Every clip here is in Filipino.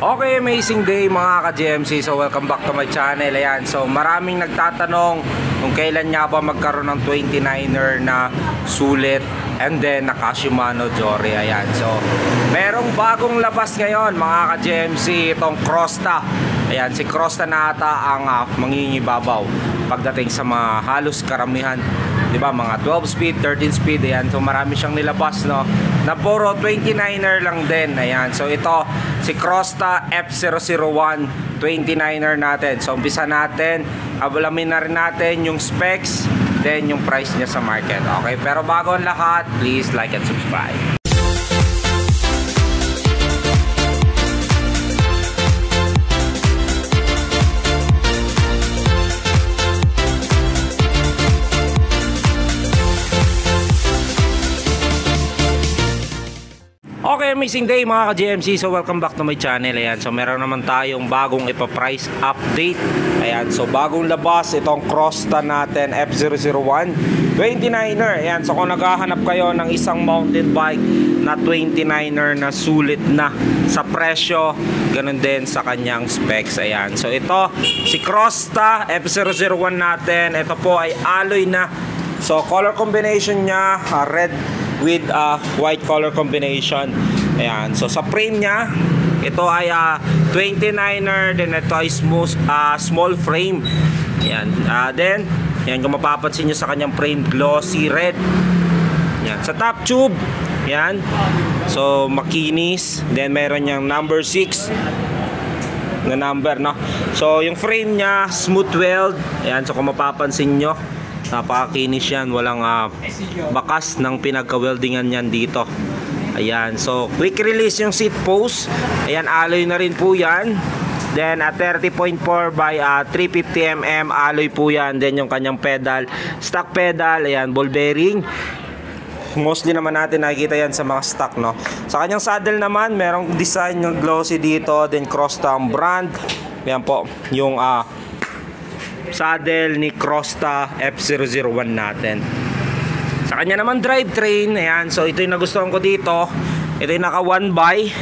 Okay, amazing day mga ka-GMC. So welcome back to my channel. Ayan, so maraming nagtatanong kung kailan nga ba magkaroon ng 29er na sulit and then naka Shimano Jory. Ayan, so merong bagong labas ngayon mga ka-GMC, itong Crosta. Ayan, si Crosta na ata ang mangingibabaw pagdating sa mga halos karamihan, di ba, mga 12 speed, 13 speed. Ayan, so marami siyang nilabas, no, na puro 29er lang din. Ayan, so ito si Crosta F001 29er natin. So umpisa natin, abalamin na rin natin yung specs, then yung price niya sa market. Okay, pero bago ang lahat, please like and subscribe. Okay, amazing day mga ka-GMC. So welcome back to my channel. Ayan, so meron naman tayong bagong ipa-price update. Ayan, so bagong labas itong Crosta natin F001 29er. Ayan, so kung naghahanap kayo ng isang mountain bike na 29er na sulit na sa presyo, ganun din sa kanyang specs. Ayan, so ito si Crosta F001 natin. Ito po ay alloy na. So color combination niya red with white color combination. Ayan, so sa frame niya, ito ay 29er, then ito ay small frame. Ayan, then yan, kung mapapansin nyo sa kanyang frame, glossy red. Ayan, sa top tube, yan, so makinis. Then meron niyang number 6 na number, no? So yung frame niya smooth weld. Ayan, so kung mapapansin nyo, napakakinis yan, walang bakas ng pinagka-weldingan yan dito. Ayan, so quick release yung seat post. Ayan, alloy na rin po yan. Then 30.4 by 350mm alloy po yan. Then yung kanyang pedal, stock pedal. Ayan, ball bearing. Mostly naman natin nakikita yan sa mga stock, no? Sa kanyang saddle naman, merong design yung glossy dito. Then Crosta ang brand. Ayan po, yung saddle ni Crosta F001 natin. Sa kanya naman drivetrain, ayan, so ito yung nagustuhan ko dito. Ito yung naka 1x,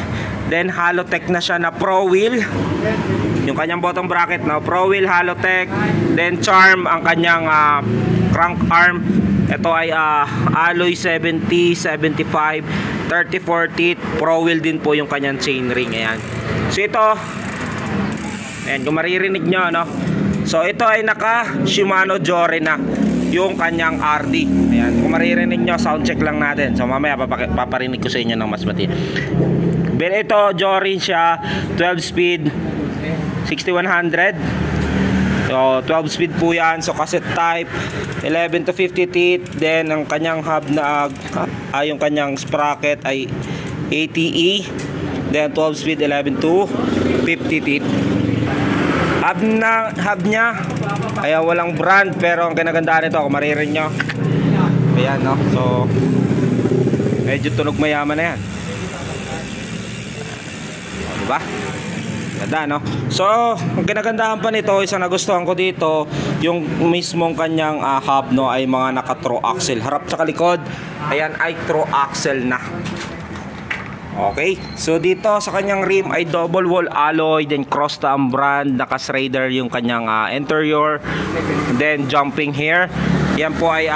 then Halotech na siya na Pro Wheel. Yung kanyang bottom bracket na Pro Wheel Halotech, then Charm ang kanyang crank arm. Ito ay alloy 70, 75, 34 teeth. Pro Wheel din po yung kanyang chainring. Ayan, so ito, ayan, kung maririnig nyo, no? So ito ay naka Shimano Jory na yung kanyang RD. Ayan, kung maririnig nyo, sound check lang natin. So mamaya paparinig ko sa inyo ng mas matindi. Pero ito, Jory siya, 12 speed, 6100. So 12 speed po yan. So cassette type, 11 to 50 teeth. Then ang kanyang hub na yung kanyang sprocket ay ATE. Then 12 speed, 11 to 50 teeth. Hub niya ay walang brand, pero ang kinagandaan nito, kung maririnig nyo, ayan, no? So medyo tunog mayaman na yan, diba? Ganda, no? So ang kinagandaan pa nito, isang nagustuhan ko dito, yung mismong kanyang hub, no, ay mga naka throw axle, harap sa likod, ayan, ay throw axle na. Okay, so dito sa kanyang rim ay double wall alloy, then Crosta ang brand, naka-Schrader yung kanyang interior, then jumping here. Yan po ay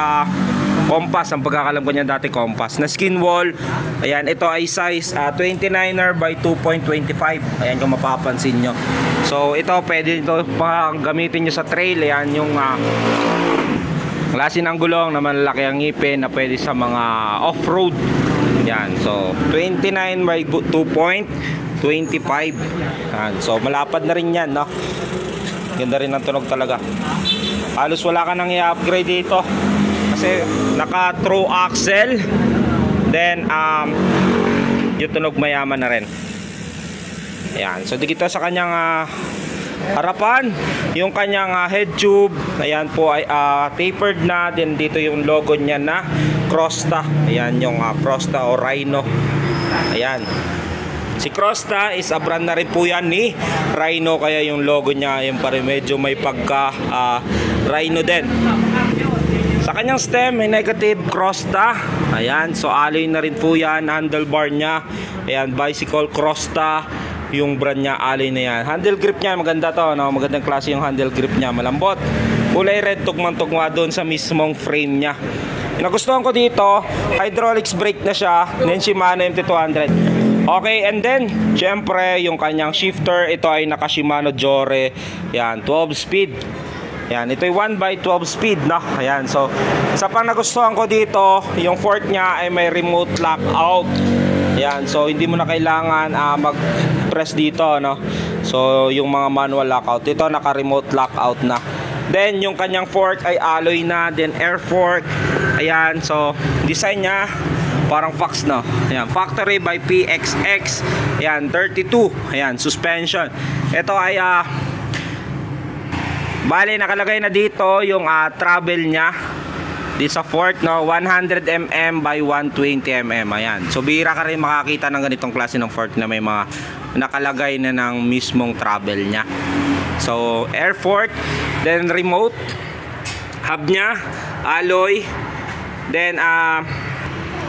compass, ang pagkakalam ko niyan dati compass, na skin wall. Ayan, ito ay size 29er by 2.25. Ayan, kung mapapansin nyo. So ito, pwede ito pang gamitin nyo sa trail. Ayan, yung klase ng gulong na malaki ang ngipin na pwede sa mga off-road. Yan, so 29 by 2.25. Yan, so malapad na rin yan, no? Ganda rin ang tunog talaga. Halos wala ka nang i-upgrade dito kasi naka throw axle. Then yung tunog mayaman na rin. Yan, so dito sa kanyang harapan, yung kanyang head tube, ayan po ay tapered na. Then dito yung logo niya na Crosta. Ayan yung Crosta o Rhino. Ayan, si Crosta is a brand na rin po yan ni Rhino, kaya yung logo niya yung pare medyo may pagka Rhino din. Sa kanyang stem may negative Crosta. Ayan, so alloy na rin po yan. Handlebar niya, ayan, bicycle Crosta. yung brand niya, alloy na yan. Handle grip niya, maganda to, no? Magandang klase yung handle grip niya, malambot. Kulay red, tugmang-tugma doon sa mismong frame niya. Nagustuhan ko dito, hydraulics brake na siya, then Shimano MT200. Okay, and then syempre yung kanyang shifter, ito ay naka Shimano Jore. Yan, 12 speed. Yan, ito ay 1x12 speed, no? Ayan, so isa pang nagustuhan ko dito, yung fork niya ay may remote lockout. Yan, so hindi mo na kailangan mag-press dito, no? So yung mga manual lockout, ito naka remote lockout na. Then yung kanyang fork ay alloy na, then air fork. Ayan, so design niya parang Fox, no? Ayan, factory by PXX. Ayan, 32. Ayan, suspension. Ito ay bale nakalagay na dito yung travel niya dito sa fork, no? 100mm by 120mm. Ayan, so bihira ka rin makakita ng ganitong klase ng fork na may mga nakalagay na ng mismong travel niya. So air fork, then remote, hub niya, alloy, then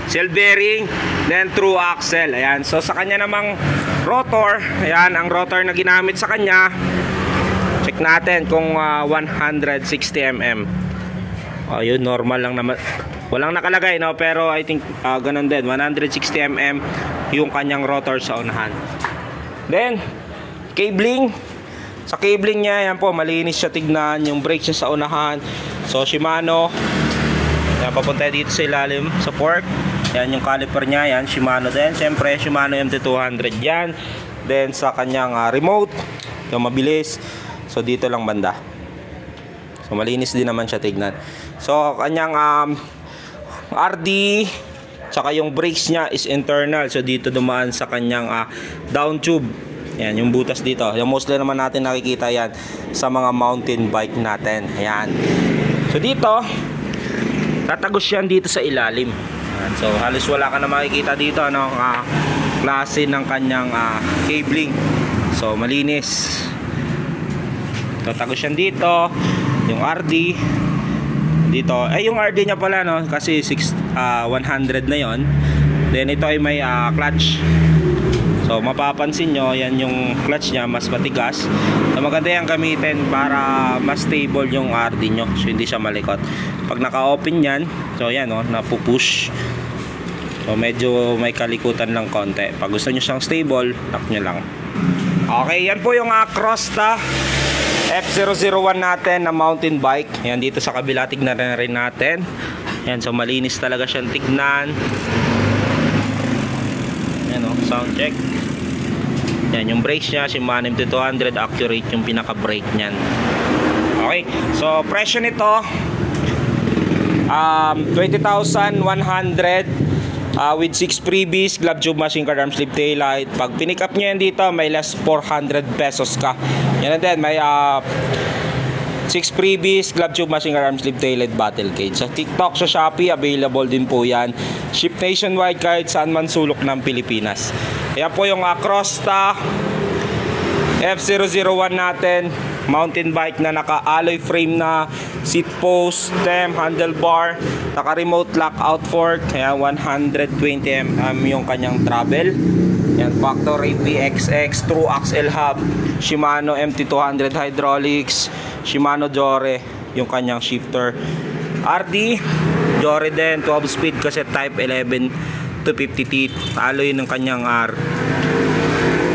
shell bearing, then through axle. Ayan, so sa kanya namang rotor, ayan ang rotor na ginamit sa kanya. Check natin kung 160mm. Yun, normal lang naman. Walang nakalagay, no? Pero I think ganun din, 160mm yung kanyang rotor sa unahan. Then cabling. Sa cabling niya, yan po, malinis siya tignan. Yung brake siya sa unahan. So Shimano. Yan, papunta dito sa ilalim sa fork. Yan yung caliper niya, yan Shimano din. Siyempre Shimano MT200 yan. Then sa kanyang remote, yung mabilis. So dito lang banda. So malinis din naman siya tignan. So kanyang RD, tsaka yung brakes niya is internal. So dito dumaan sa kanyang down tube. Yan, yung butas dito. Yung mostly naman natin nakikita yan sa mga mountain bike natin. Ayan. So dito, tatagos yan dito sa ilalim. Ayan. So halos wala ka na makikita dito, ano, klase ng kanyang cabling. So malinis. Tatagos yan dito. Yung RD dito. Yung RD niya pala, no, kasi 100 na yon. Then ito ay may clutch. So mapapansin nyo, yan yung clutch nya mas matigas. So maganda yan gamitin para mas stable yung RD nyo. So hindi siya malikot. Pag naka-open yan, so yan, no, napupush. So medyo may kalikutan lang konti. Pag gusto nyo siyang stable, lock nyo lang. Okay, yan po yung Crosta F001 natin na mountain bike. Yan, dito sa kabila tignan na rin natin. Yan, so malinis talaga siyang tignan. Sound check. Yan yung brakes niya, Shimano MT200, accurate yung pinaka brake niyan. Okay, so presyo nito 20,100 with 6 freebies, glove tube, machine card, arm sleeve, tail light. Pag pinick up niya yan dito, may less 400 pesos ka. Yan din, may 6 freebies, glove tube, machine card, arm sleeve, tail light, battle cage. Sa TikTok, sa Shopee, available din po yan. Ship nationwide kahit saan man sulok ng Pilipinas. Ayan po yung Crosta F001 natin, mountain bike na naka-alloy frame na, seat post, stem, handlebar, naka-remote lockout fork. Ayan, 120mm yung kanyang travel. Ayan, factory PXX, true axle hub, Shimano MT200 hydraulics, Shimano Jore yung kanyang shifter. RD Jore din, 12 speed kasi type 11 to 50 teeth. Alloy ng kanyang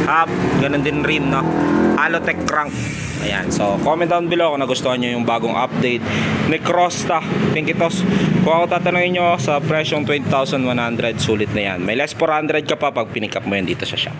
hub, ganun din rim, no? Alotech crank. Ayan, so comment down below kung nagustuhan nyo yung bagong update ni Crosta Pinkitos. Kung ako tatanungin nyo sa presyong 20,100, sulit na yan. May less 400 ka pa pag pinick up mo yan dito sa shop.